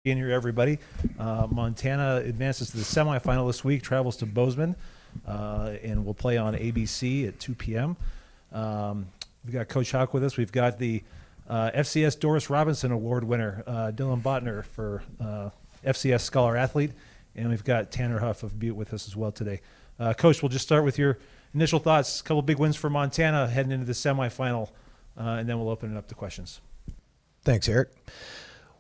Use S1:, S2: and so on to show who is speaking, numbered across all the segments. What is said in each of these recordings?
S1: Being here, everybody. Montana advances to the semifinal this week, travels to Bozeman, and will play on ABC at 2 p.m. We've got Coach Houck with us. We've got the FCS Doris Robinson Award winner, Dylan Botner, for FCS Scholar Athlete, and we've got Tanner Huff of Butte with us as well today. Coach, we'll just start with your initial thoughts. A couple big wins for Montana heading into the semifinal, and then we'll open it up to questions.
S2: Thanks, Eric.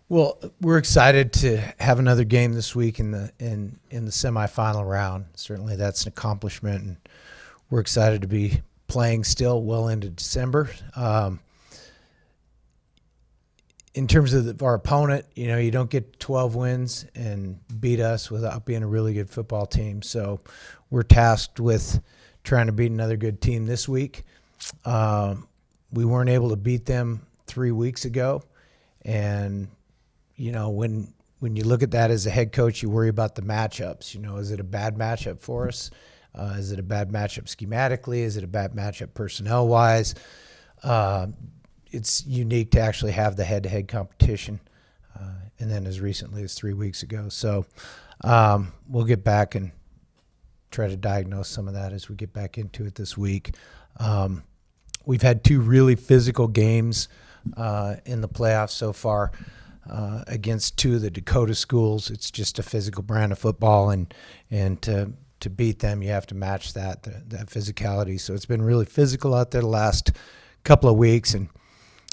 S2: Well, we're excited to have another game this week in the semifinal round. Certainly, that's an accomplishment, and we're excited to be playing still well into December. In terms of our opponent, you don't get 12 wins and beat us without being a really good football team. So we're tasked with trying to beat another good team this week. We weren't able to beat them 3 weeks ago, and when you look at that as a head coach, you worry about the matchups. Is it a bad matchup for us? Is it a bad matchup schematically? Is it a bad matchup personnel-wise? It's unique to actually have the head-to-head competition, and then as recently as 3 weeks ago. So we'll get back and try to diagnose some of that as we get back into it this week. We've had 2 really physical games in the playoffs so far. Against 2 of the Dakota schools. It's just a physical brand of football, and to beat them, you have to match that physicality. So it's been really physical out there the last couple of weeks, and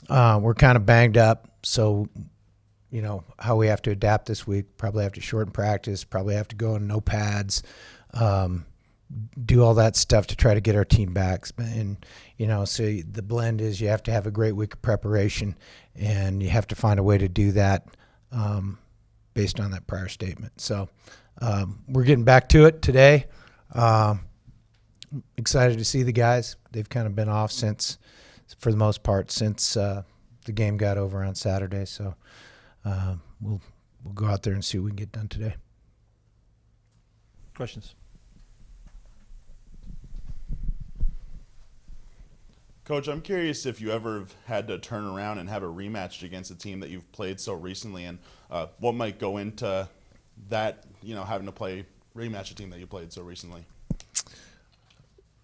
S2: we're kind of banged up. So, how we have to adapt this week, probably have to shorten practice, probably have to go on no pads, do all that stuff to try to get our team back. And, so the blend is you have to have a great week of preparation, and you have to find a way to do that based on that prior statement. So we're getting back to it today. Excited to see the guys. They've kind of been off for the most part, since the game got over on Saturday. So we'll go out there and see what we can get done today.
S1: Questions?
S3: Coach, I'm curious if you ever have had to turn around and have a rematch against a team that you've played so recently, and what might go into that, having to rematch a team that you played so recently.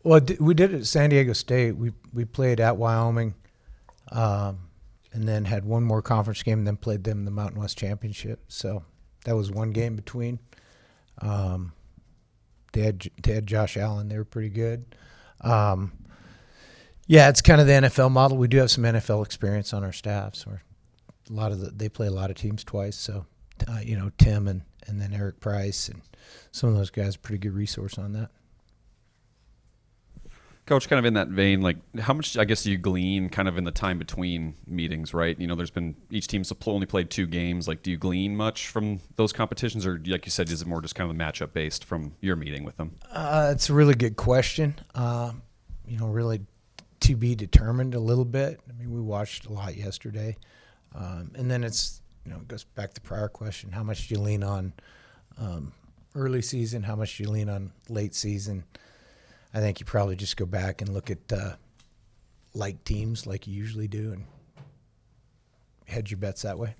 S2: Well, we did it at San Diego State. We played at Wyoming, and then had one more conference game, and then played them in the Mountain West Championship. So that was one game between. They had Josh Allen. They were pretty good. Yeah, it's kind of the NFL model. We do have some NFL experience on our staff. So they play a lot of teams twice. So, Tim and then Eric Price and some of those guys are a pretty good resource on that.
S4: Coach, kind of in that vein, like how much, I guess, do you glean kind of in the time between meetings, right? There's been each team's only played 2 games. Like, do you glean much from those competitions, or like you said, is it more just kind of matchup based from your meeting with them?
S2: It's a really good question. Really to be determined a little bit. I mean, we watched a lot yesterday, and then it goes back to the prior question: how much do you lean on early season? How much do you lean on late season? I think you probably just go back and look at like teams like you usually do and hedge your bets that way.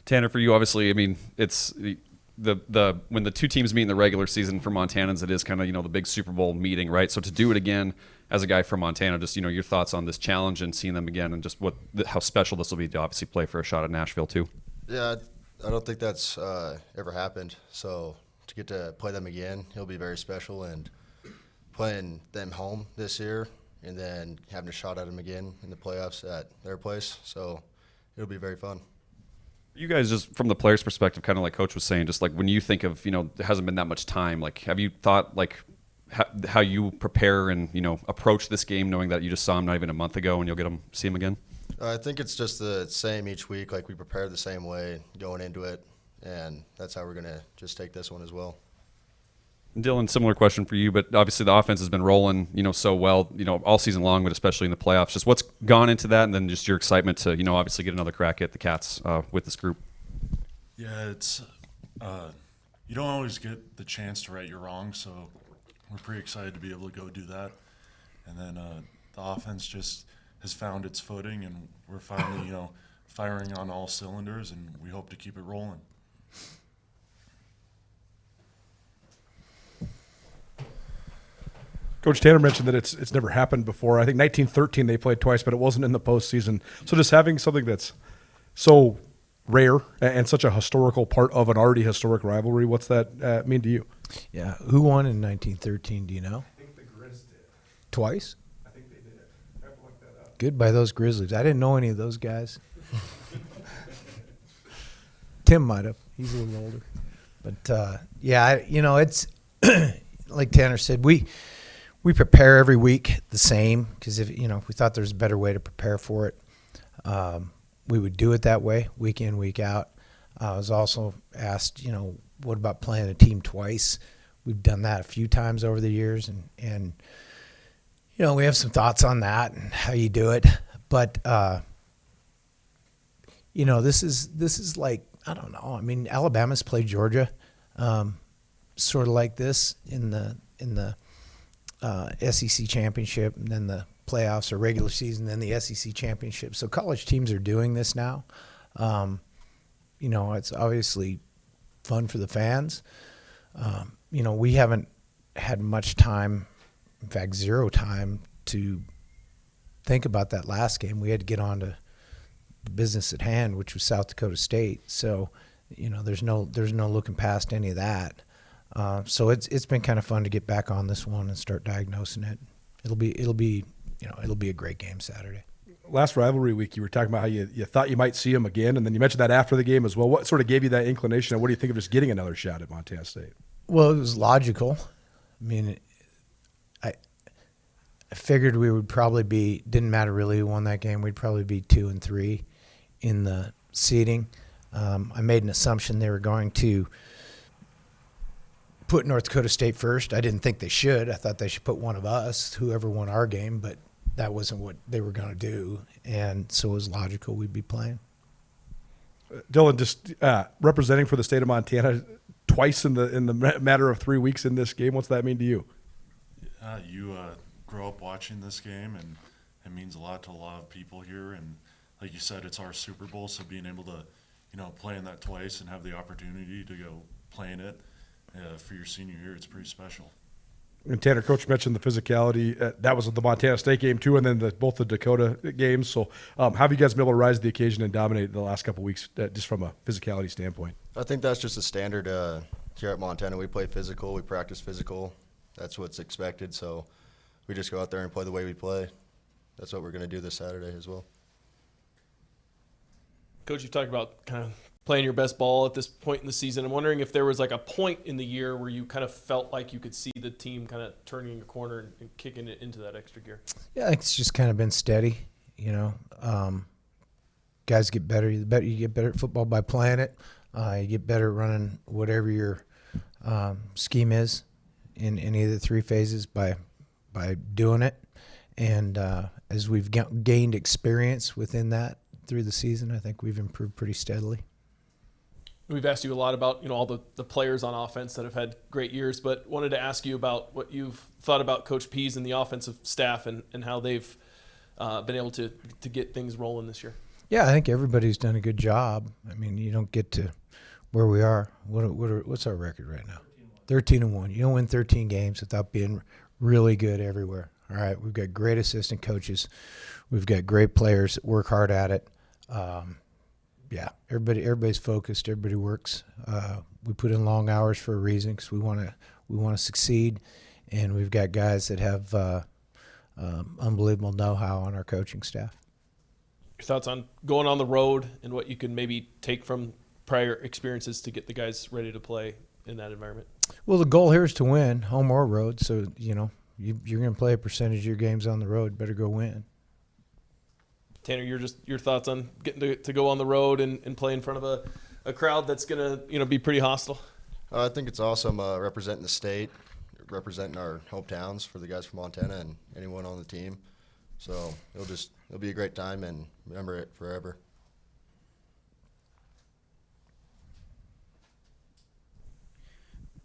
S4: Tanner, for you, obviously, I mean, it's the when the 2 teams meet in the regular season for Montanans, it is kind of, the big Super Bowl meeting, right? So to do it again as a guy from Montana, just, your thoughts on this challenge and seeing them again, and just how special this will be to obviously play for a shot at Nashville too.
S5: Yeah, I don't think that's ever happened. So to get to play them again, it'll be very special, and playing them home this year and then having a shot at them again in the playoffs at their place. So it'll be very fun.
S4: You guys, just from the player's perspective, kind of like Coach was saying, just like when you think of, there hasn't been that much time, like have you thought like how you prepare and, approach this game knowing that you just saw him not even a month ago and you'll see him again?
S5: I think it's just the same each week. Like we prepare the same way going into it, and that's how we're going to just take this one as well.
S4: Dylan, similar question for you, but obviously the offense has been rolling, so well, all season long, but especially in the playoffs. Just what's gone into that, and then just your excitement to, obviously get another crack at the Cats with this group.
S6: Yeah, it's you don't always get the chance to right your wrong, so we're pretty excited to be able to go do that. And then the offense just has found its footing, and we're finally, firing on all cylinders, and we hope to keep it rolling.
S7: Coach Tanner mentioned that it's never happened before. I think 1913 they played twice, but it wasn't in the postseason. So just having something that's so rare and such a historical part of an already historic rivalry, what's that mean to you?
S2: Yeah. Who won in 1913? Do you know?
S1: I think the Griz did.
S2: Twice?
S1: I think they did. I have to look that up.
S2: Good by those Grizzlies. I didn't know any of those guys. Tim might have. He's a little older. But, it's like Tanner said, we prepare every week the same because if we thought there's a better way to prepare for it, we would do it that way, week in, week out. I was also asked, what about playing a team twice? We've done that a few times over the years, and we have some thoughts on that and how you do it. But this is like, I don't know. I mean, Alabama's played Georgia, sort of like this in the SEC championship, and then the playoffs or regular season, then the SEC championship. So college teams are doing this now. It's obviously fun for the fans. We haven't had much time, in fact, zero time to think about that last game. We had to get on to the business at hand, which was South Dakota State. So, there's no looking past any of that. So it's been kind of fun to get back on this one and start diagnosing it. It'll be a great game Saturday.
S7: Last rivalry week, you were talking about how you thought you might see him again, and then you mentioned that after the game as well. What sort of gave you that inclination, and what do you think of just getting another shot at Montana State?
S2: Well, it was logical. I mean, I figured we would probably be, didn't matter really who won that game, we'd probably be 2 and 3 in the seeding. I made an assumption they were going to put North Dakota State first. I didn't think they should. I thought they should put one of us, whoever won our game, but that wasn't what they were going to do, and so it was logical we'd be playing.
S7: Dylan, just representing for the state of Montana twice in the matter of 3 weeks in this game, what's that mean to you?
S6: You grow up watching this game, and it means a lot to a lot of people here. And like you said, it's our Super Bowl, so being able to, play in that twice and have the opportunity to go play in it for your senior year, it's pretty special.
S7: And Tanner, Coach mentioned the physicality. That was the Montana State game too, and then both the Dakota games. So how have you guys been able to rise to the occasion and dominate the last couple of weeks just from a physicality standpoint?
S5: I think that's just a standard here at Montana. We play physical. We practice physical. That's what's expected. So we just go out there and play the way we play. That's what we're going to do this Saturday as well.
S8: Coach, you've talked about kind of playing your best ball at this point in the season. I'm wondering if there was like a point in the year where you kind of felt like you could see the team kind of turning a corner and kicking it into that extra gear.
S2: Yeah, it's just kind of been steady, Guys get better. You get better at football by playing it. You get better at running whatever your scheme is in any of the three phases by doing it. And as we've gained experience within that through the season, I think we've improved pretty steadily.
S8: We've asked you a lot about, all the players on offense that have had great years, but wanted to ask you about what you've thought about Coach Pease and the offensive staff and how they've been able to get things rolling this year.
S2: Yeah, I think everybody's done a good job. I mean, you don't get to where we are. What's our record right now? 13-1. You don't win 13 games without being really good everywhere. All right, we've got great assistant coaches. We've got great players that work hard at it. Yeah, everybody's focused. Everybody works. We put in long hours for a reason because we want to succeed, and we've got guys that have unbelievable know-how on our coaching staff.
S8: Your thoughts on going on the road and what you can maybe take from prior experiences to get the guys ready to play in that environment?
S2: Well, the goal here is to win, home or road. So you're going to play a percentage of your games on the road. Better go win.
S8: Tanner, your thoughts on getting to go on the road and play in front of a crowd that's going to be pretty hostile?
S5: I think it's awesome representing the state, representing our hometowns for the guys from Montana and anyone on the team. So it'll be a great time and remember it forever.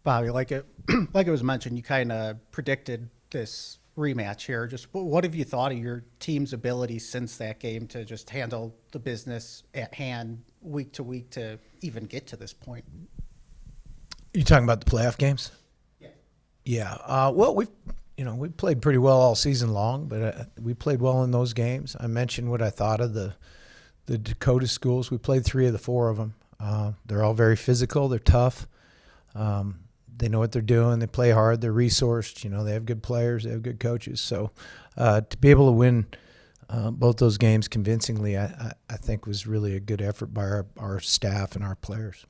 S9: Bobby, like it was mentioned, you kind of predicted this rematch here. Just what have you thought of your team's ability since that game to just handle the business at hand week to week to even get to this point?
S2: You talking about the playoff games?
S9: Yeah.
S2: Yeah. Well, we played pretty well all season long, but we played well in those games. I mentioned what I thought of the Dakota schools. We played 3 of the 4 of them. They're all very physical. They're tough. They know what they're doing. They play hard. They're resourced. They have good players. They have good coaches. So to be able to win both those games convincingly, I think was really a good effort by our staff and our players.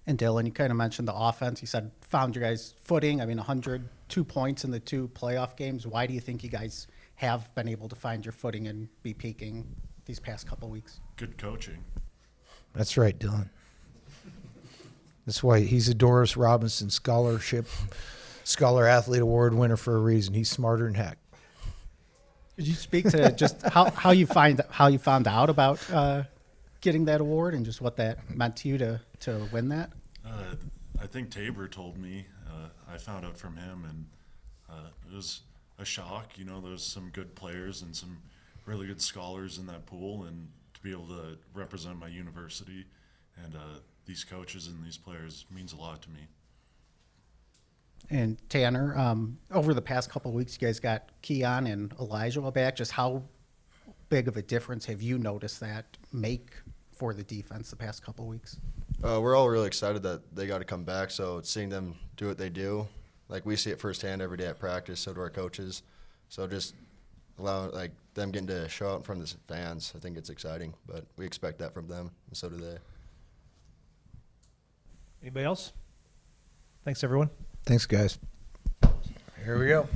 S9: And Dylan, you kind of mentioned the offense. You said found your guys' footing. 102 points in the 2 playoff games. Why do you think you guys have been able to find your footing and be peaking these past couple weeks?
S6: Good coaching.
S2: That's right, Dylan. That's why he's a Doris Robinson Scholar Athlete Award winner for a reason. He's smarter than heck.
S9: Could you speak to just how you found out about getting that award and just what that meant to you to win that?
S6: I think Tabor told me. I found out from him, and it was a shock. There's some good players and some really good scholars in that pool, and to be able to represent my university and these coaches and these players means a lot to me.
S9: And Tanner, over the past couple of weeks, you guys got Keon and Elijah back. Just how big of a difference have you noticed that make for the defense the past couple of weeks?
S5: We're all really excited that they got to come back. So seeing them do what they do, like we see it firsthand every day at practice. So do our coaches. So just allow them getting to show out in front of the fans. I think it's exciting, but we expect that from them, and so do they.
S1: Anybody else? Thanks, everyone.
S2: Thanks, guys. Here we go.